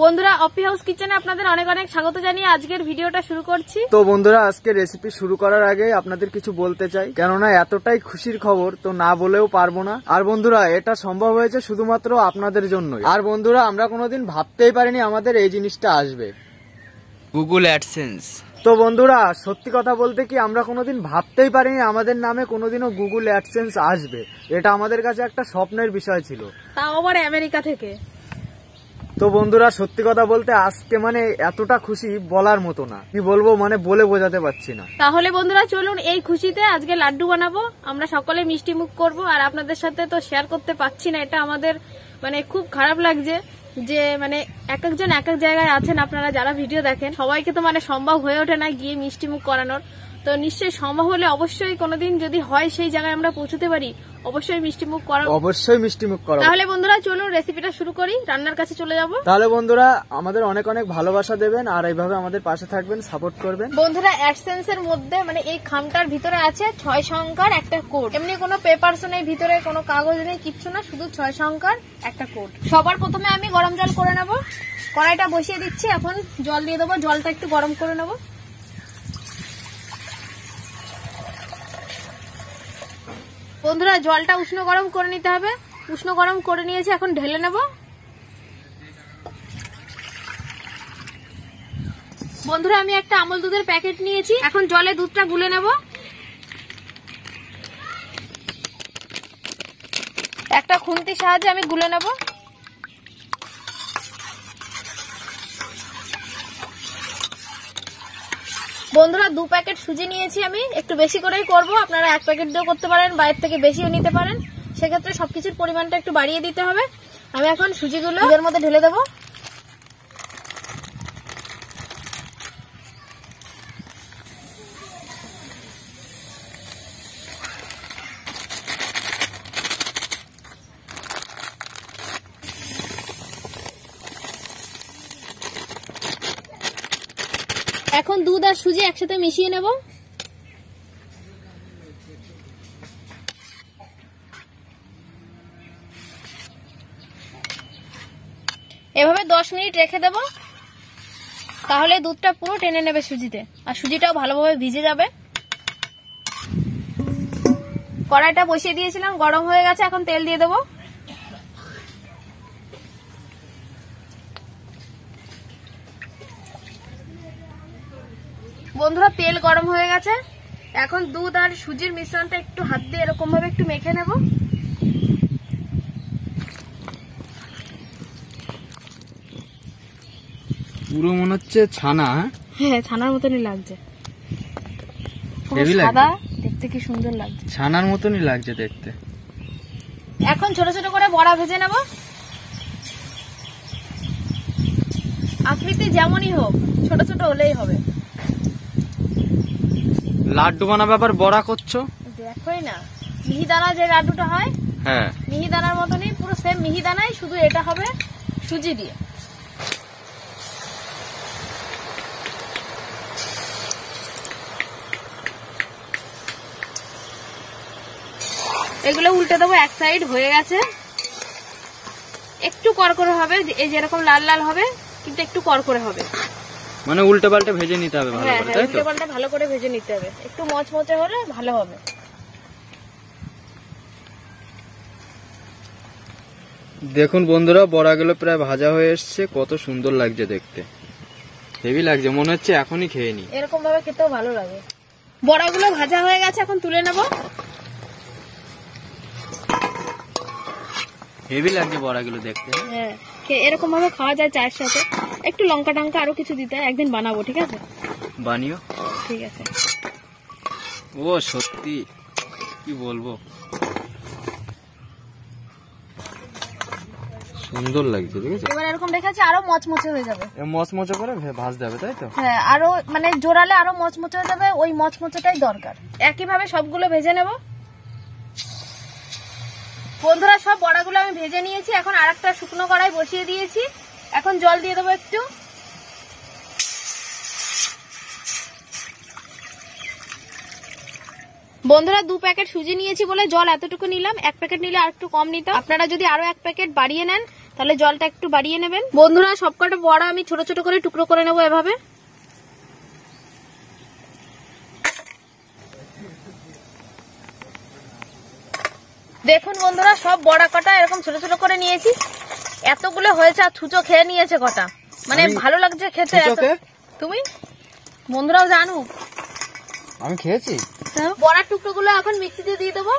বন্ধুরা অপি হাউস কিচেনে আপনাদের অনেক অনেক স্বাগত জানিয়ে আজকের ভিডিওটা শুরু করছি। তো বন্ধুরা আজকে রেসিপি শুরু করার আগে আপনাদের কিছু বলতে চাই, কেননা এতটাই খুশির খবর তো না বলেও পারবো না। আর বন্ধুরা এটা সম্ভব হয়েছে শুধুমাত্র আপনাদের জন্যই। আর বন্ধুরা আমরা কোনোদিন ভাবতেই পারিনি আমাদের এই জিনিসটা আসবে, গুগল অ্যাডসেন্স। তো বন্ধুরা সত্যি কথা বলতে কি আমরা কোনোদিন ভাবতেই পারিনি আমাদের নামে কোনোদিনও গুগল অ্যাডসেন্স আসবে। এটা আমাদের কাছে একটা স্বপ্নের বিষয় ছিল, তাও আবার আমেরিকা থেকে। তো বন্ধুরা সত্যি কথা বলতে আজকে মানে এতটা খুশি বলার মতো না, কি বলবো মানে বলে বোঝাতে পারছি না। তাহলে বন্ধুরা চলুন এই খুশিতে আজকে লাড্ডু বানাবো, আমরা সকলে মিষ্টি মুখ করবো। আর আপনাদের সাথে তো শেয়ার করতে পারছি না, এটা আমাদের মানে খুব খারাপ লাগছে যে মানে এক একজন এক এক জায়গায় আছেন। আপনারা যারা ভিডিও দেখেন সবাইকে তো মানে সম্ভব হয়ে ওঠে না গিয়ে মিষ্টি মুখ করানোর। তো নিশ্চয়ই সম্ভব হলে অবশ্যই কোনোদিন যদি হয় সেই জায়গায় আমরা পৌঁছতে পারি অবশ্যই মিষ্টি মুখ করা, অবশ্যই মিষ্টি মুখ করা। তাহলে বন্ধুরা চলুন রেসিপিটা শুরু করি, রান্নার কাছে চলে যাব। তাহলে বন্ধুরা আমাদের অনেক অনেক ভালোবাসা দেবেন আর এইভাবে আমাদের পাশে থাকবেন, সাপোর্ট করবেন। বন্ধুরা অ্যাডসেন্স এর মধ্যে মানে এই খামটার ভিতরে আছে 6 সংখ্যার একটা কোড। এমনি কোনো পেপারস নেই ভিতরে, কোনো কাগজ নেই, কিচ্ছু না, শুধু 6 সংখ্যার একটা কোড। সবার প্রথমে আমি গরম জল করে নেব, কড়াইটা বসিয়ে দিচ্ছি, এখন জল দিয়ে দেবো, জলটা একটু গরম করে নেব। বন্ধুরা জলটা উষ্ণ গরম করে নিতে হবে, উষ্ণ গরম করে নিয়েছি, এখন ঢেলে নেব। বন্ধুরা আমি একটা আমল দুধের প্যাকেট নিয়েছি, এখন জলে দুধটা গুলে নেব। একটা খুন্তির সাহায্যে আমি গুলে নেব। বন্ধুরা 2 প্যাকেট সুজি নিয়েছি আমি, একটু বেশি করেই করব, আপনারা 1 প্যাকেট দিয়েও করতে পারেন, বাইরে থেকে বেশিও নিতে পারেন, সেক্ষেত্রে সবকিছুর পরিমাণটা একটু বাড়িয়ে দিতে হবে। আমি এখন সুজিগুলো এর মধ্যে ঢেলে দেবো। এখন দুধ আর সুজি একসাথে মিশিয়ে নেব। এভাবে 10 মিনিট রেখে দেব, তাহলে দুধটা পুরো টেনে নেবে সুজিতে, আর সুজিটাও ভালোভাবে ভিজে যাবে। কড়াইটা বসিয়ে দিয়েছিলাম, গরম হয়ে গেছে, এখন তেল দিয়ে দেবো। বন্ধুরা তেল গরম হয়ে গেছে, এখন দুধ আর সুজির মিশ্রণটা একটু হাত দিয়ে এরকম ভাবে একটু মেখে নেব। পুরো মনে হচ্ছে ছানা। হ্যাঁ ছানার মতনই লাগছে, সাদা, দেখতে কি সুন্দর লাগছে, ছানার মতনই লাগছে দেখতে। এখন ছোট ছোট করে বড়া ভেজে নেব, আকৃতি যেমনই হোক ছোট ছোট হলেই হবে। লাড্ডু বানাবে আবার বড়া করছো, দেখোই না মিহিদানা যে লাড্ডুটা হয়, হ্যাঁ মিহিদানার মতনই পুরো সেম মিহিদানাই, শুধু এটা হবে সুজি দিয়ে। এগুলো উল্টে দেবো, এক সাইড হয়ে গেছে, একটু করকরে হবে, এই যেরকম লাল লাল হবে কিন্তু একটু করকরে হবে, মানে উল্টে পাল্টে ভেজে নিতে হবে ভালো করে, তাই তো? উল্টে পাল্টে ভালো করে ভেজে নিতে হবে, একটু মচমচে হলে ভালো হবে। দেখুন বন্ধুরা বড়াগুলো প্রায় ভাজা হয়ে এসছে, কত সুন্দর লাগছে দেখতে, হেভি লাগছে, মনে হচ্ছে এখনই খেয়ে নি। এরকম ভাবে খেতেও ভালো লাগে। বড়াগুলো ভাজা হয়ে গেছে, এখন তুলে নেব। হেভি লাগছে বড়াগুলো দেখতে। হ্যাঁ এরকম ভাবে খাওয়া যায় চায়ের সাথে, একটু লঙ্কা টঙ্কা আরো কিছু দিতে হয়, একদিন বানাবো, ঠিক আছে? বানিও, ঠিক আছে। ও সত্যি কি বলবো, সুন্দর লাগছে, ঠিক আছে? এবার এরকম রেখেছি, আরো মচমচে হয়ে যাবে, মচমচে করে ভাজতে হবে, তাই তো? হ্যাঁ আরো মানে জোরালে আরো মচমচে হয়ে যাবে, ওই মচমচেটাই দরকার। একই ভাবে সবগুলো ভেজে নেব। বন্ধুরা সব বড়াগুলো আমি ভেজে নিয়েছি, এখন আরেকটা শুকনো কড়াই বসিয়ে দিয়েছি, এখন জল দিয়ে দেবো একটু। বন্ধুরা 2 প্যাকেট সুজি নিয়েছি বলে জল এতটুকু নিলাম, 1 প্যাকেট নিলে আর একটু কম নিতাম, আপনারা যদি আরো 1 প্যাকেট বাড়িয়ে নেন তাহলে জলটা একটু বাড়িয়ে নেবেন। বন্ধুরা সবকটা বড়া আমি ছোট ছোট করে টুকরো করে নেবো এভাবে। দেখুন বন্ধুরা সব বড়া কটা এরকম ছোট ছোট করে নিয়েছি। এতগুলো হয়েছে আর ছুঁচো খেয়ে নিয়েছে কটা, মানে ভালো লাগছে খেতে। তুমি বন্ধুরাও জানো আমি খেয়েছি। বড়ার টুকরো গুলো এখন মিক্সিতে দিয়ে দেবো।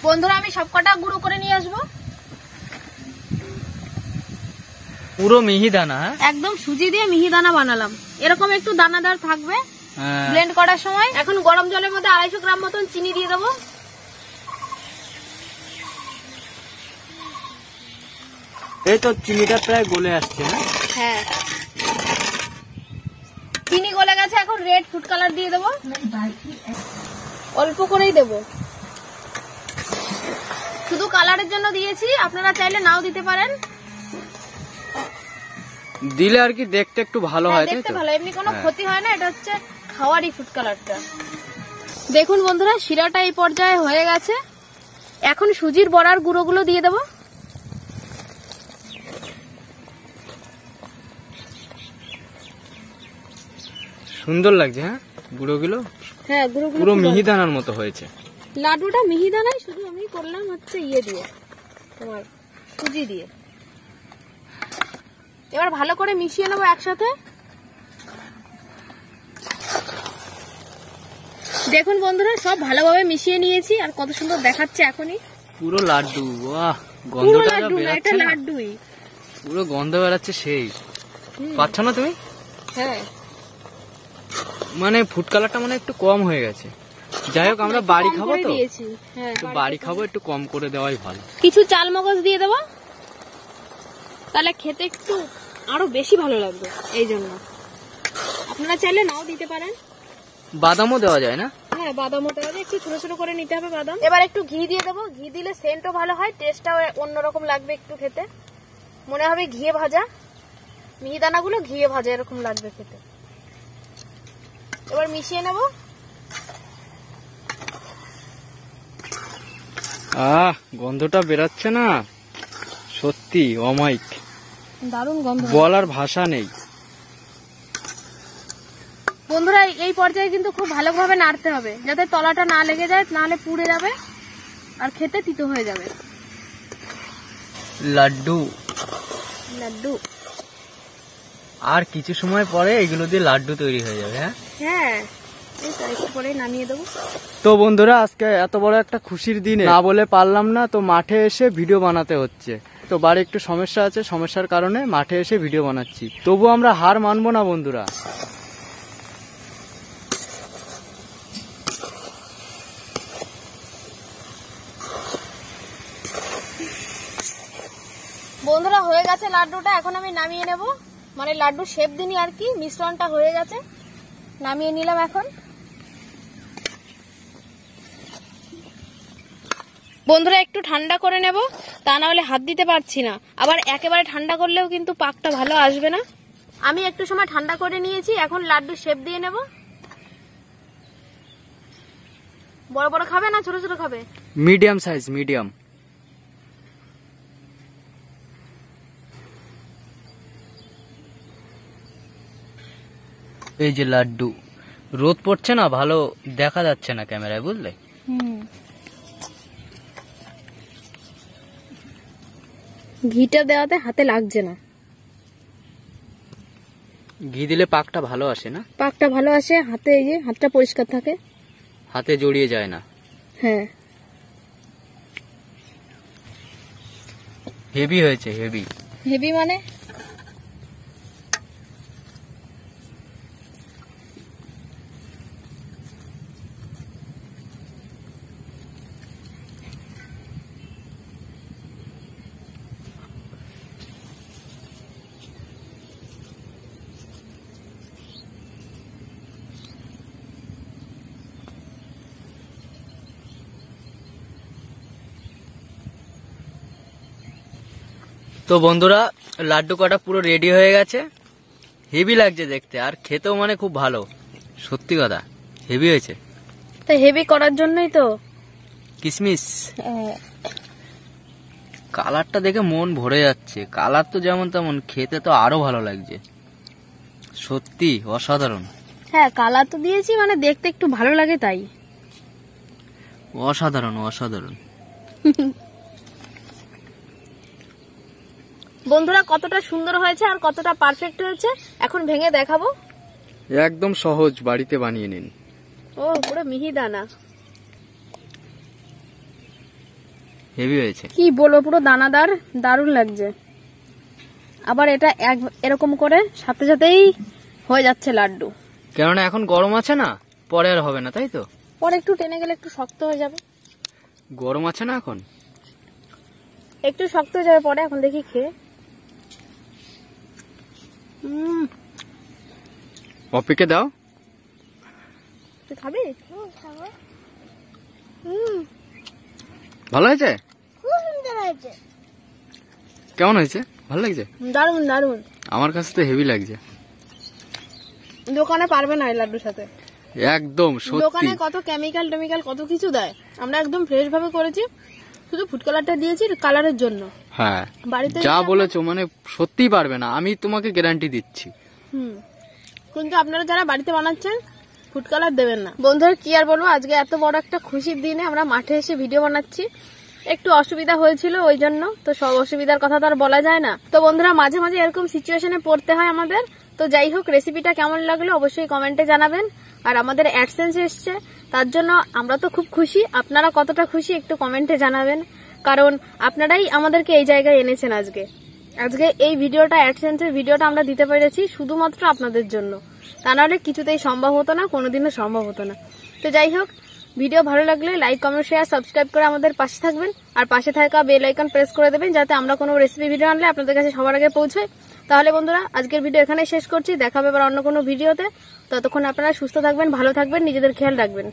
বন্ধুরা আমি সবকটা গুঁড়ো করে নিয়ে আসবো। পুরো মিহিদানা, একদম সুজি দিয়ে মিহিদানা বানালাম। এরকম একটু দানাদার থাকবে ব্লেন্ড করার সময়। এখন গরম জলের মধ্যে 250 গ্রাম মতন চিনি দিয়ে দেবো। এই তো চিনিটা প্রায় গলে আসছে না? হ্যাঁ চিনি গলে গেছে। এখন রেড ফুড কালার দিয়ে দেবো, অল্প করেই দেবো, শুধু কালারের জন্য দিয়েছি, আপনারা চাইলে নাও দিতে পারেন। দিলে আর কি দেখতে একটু ভালো হয়, দেখতে ভালো, এমনি কোনো ক্ষতি হয় না। এটা হচ্ছে খাওয়ারই ফুড কালারটা। দেখুন বন্ধুরা শিরাটা এই পর্যায়ে হয়ে গেছে। এখন সুজির বড়ার গুঁড়োগুলো দিয়ে দেবো। সুন্দর লাগছে। হ্যাঁ গুঁড়োগুলো, হ্যাঁ গুঁড়োগুলো পুরো মিহিদানার মতো হয়েছে। লাড্ডুটা মিহিদানাই, শুধু আমি করলাম হচ্ছে ইয়ে দিয়ে, তোমার সুজি দিয়ে। এবার ভালো করে মিশিয়ে নেবো একসাথে। দেখুন বন্ধুরা সব ভালোভাবে মিশিয়ে নিয়েছি, আর কত সুন্দর দেখাচ্ছে এখনই। পুরো লাড্ডু, বাহ পুরো গন্ধটা লাড্ডু না, এটা বেরাচ্ছে না? লাড্ডুই। পুরো গন্ধ বেরাচ্ছে সেই। পাচ্ছ না তুমি? হ্যাঁ মানে ফুড কালারটা মানে একটু কম হয়ে গেছে। যাই হোক আমরা বাড়ি খাবো তো, হ্যাঁ একটু বাড়ি খাবো, একটু কম করে দেওয়াই ভালো। কিছু চাল মগজ দিয়ে দেবো, তাহলে খেতে একটু আরো বেশি ভালো লাগবে। এই জন্য আপনারা চাইলে নাও দিতে পারেন। বাদামও দেওয়া যায় না? হ্যাঁ বাদামও দেওয়া যায়, একটু ছোট ছোট করে নিতে হবে বাদাম। এবার একটু ঘি দিয়ে দেবো, ঘি দিলে সেন্টও ভালো হয়, টেস্টটাও অন্যরকম লাগবে একটু খেতে। মনে হবে ঘিয়ে ভাজা, মিহিদানাগুলো ঘিয়ে ভাজা এরকম লাগবে খেতে। এবার মিশিয়ে নেব। গন্ধটা বেরাচ্ছে না, সত্যি অমাইক, দারুণ গন্ধ, বলার ভাষা নেই। বন্ধুরা এই পর্যায়ে কিন্তু খুব ভালোভাবে নাড়তে হবে, যাতে তলাটা না লেগে যায়, নাহলে পুড়ে যাবে আর খেতে তিতো হয়ে যাবে। লাড্ডু লাড্ডু আর কিছু সময় পরে এগুলো দিয়ে লাড্ডু তৈরি হয়ে যাবে। হ্যাঁ হ্যাঁ এই তো একটু পরে নামিয়ে দেবো। তো বন্ধুরা আজকে এত বড় একটা খুশির দিনে না বলে পারলাম না, তো মাঠে এসে ভিডিও বানাতে হচ্ছে। তো বাড়ি একটু সমস্যা আছে, সমস্যার কারণে মাঠে এসে ভিডিও বানাচ্ছি। তবু আমরা হার মানবো না বন্ধুরা। বন্ধুরা হয়ে গেছে লাড্ডুটা, এখন আমি নামিয়ে নেব। মানে লাড্ডু শেপ দিনই আর কি, মিশ্রণটা হয়ে গেছে, নামিয়ে নিলাম। এখন বন্ধুরা একটু ঠান্ডা করে নেব, তা না হলে হাত দিতে পারছি না। আবার একেবারে ঠান্ডা করলেও কিন্তু পাকটা ভালো আসবে না। আমি একটু সময় ঠান্ডা করে নিয়েছি, এখন লাড্ডু শেপ দিয়ে নেব। বড় বড় খাবে না ছোট ছোট খাবে? Medium size, medium. এই যে লাড্ডু, রোদ পড়ছে না, ভালো দেখা যাচ্ছে না ক্যামেরায়, বুঝলে? ঘিটা দেওয়াতে হাতে লাগছে না। ঘি দিলে পাকটা ভালো আসে না? পাকটা ভালো আসে হাতে, এই যে হাতটা পরিষ্কার থাকে, হাতে জড়িয়ে যায় না। হ্যাঁ হেভি হয়েছে, হেভি। হেভি মানে তো বন্ধুরা লাড্ডু কটা পুরো রেডি হয়ে গেছে। হেভি লাগছে দেখতে, আর খেতেও মানে খুব ভালো, সত্যি কথা হেভি হয়েছে। তো হেভি করার জন্যই তো। কিসমিস কালারটা দেখে মন ভরে যাচ্ছে। কালার তো যেমন তেমন, খেতে তো আরো ভালো লাগছে, সত্যি অসাধারণ। হ্যাঁ কালার তো দিয়েছি, মানে দেখতে একটু ভালো লাগে তাই। অসাধারণ অসাধারণ। বন্ধুরা কতটা সুন্দর হয়েছে আর কতটা পারফেক্ট হয়েছে এখন ভেঙে দেখাবো। একদম সহজ, বাড়িতে বানিয়ে নিন। ও পুরো মিহিদানা, হেভি হয়েছে। কি বলবো, পুরো দানাদার, দারুণ লাগছে। আবার এটা এরকম করে সাথে সাথেই হয়ে যাচ্ছে লাড্ডু। কেননা এখন গরম আছে না, পরে আর হবে না, তাই তো? পরে একটু টেনে গেলে একটু শক্ত হয়ে যাবে। গরম আছে না এখন, একটু শক্ত হয়ে যাবে পরে। এখন দেখি খেয়ে। অপিকে দাও। তুই খাবি? ভালো হয়েছে? খুব সুন্দর হয়েছে। কেমন হয়েছে? ভালো লাগছে? দারুণ দারুণ। আমার কাছে তো হেভি লাগছে। দোকানে পারবে না এই লাড্ডুর সাথে। একদম সত্যি। দোকানে কত কেমিক্যাল কত কিছু দেয়, আমরা একদম ফ্রেশ ভাবে করেছি। শুধু ফুড কালারটা দিয়েছি কালারের জন্য। হ্যাঁ বাড়িতে যা বলেছো মানে সত্যিই পারবে না, আমি তোমাকে গ্যারান্টি দিচ্ছি। কিন্তু আপনারা যারা বাড়িতে বানাচ্ছেন ফুড কালার দেবেন না। বন্ধুরা কি আর বলবো, আজকে এত বড় একটা খুশির দিনে আমরা মাঠে এসে ভিডিও বানাচ্ছি। একটু অসুবিধা হয়েছিল ওই জন্য, তো সব অসুবিধার কথা তো আর বলা যায় না। তো বন্ধুরা মাঝে মাঝে এরকম সিচুয়েশনে পড়তে হয় আমাদের। তো যাই হোক, রেসিপিটা কেমন লাগলো অবশ্যই কমেন্টে জানাবেন। আর আমাদের অ্যাডসেন্স এসছে, তার জন্য আমরা তো খুব খুশি। আপনারা কতটা খুশি একটু কমেন্টে জানাবেন, কারণ আপনারাই আমাদেরকে এই জায়গায় এনেছেন। আজকে এই ভিডিওটা, অ্যাডসেন্সের ভিডিওটা আমরা দিতে পেরেছি শুধুমাত্র আপনাদের জন্য। তা নাহলে কিছুতেই সম্ভব হতো না, কোনোদিনও সম্ভব হতো না। তো যাই হোক, ভিডিও ভালো লাগলে লাইক কমেন্ট শেয়ার সাবস্ক্রাইব করে আমাদের পাশে থাকবেন। আর পাশে থাকা বেল আইকন প্রেস করে দেবেন, যাতে আমরা কোনো রেসিপি ভিডিও আনলে আপনাদের কাছে সবার আগে পৌঁছায়। তাহলে বন্ধুরা আজকের ভিডিও এখানেই শেষ করছি, দেখা হবে আবার অন্য কোনো ভিডিওতে। ততক্ষণ আপনারা সুস্থ থাকবেন, ভালো থাকবেন, নিজেদের খেয়াল রাখবেন।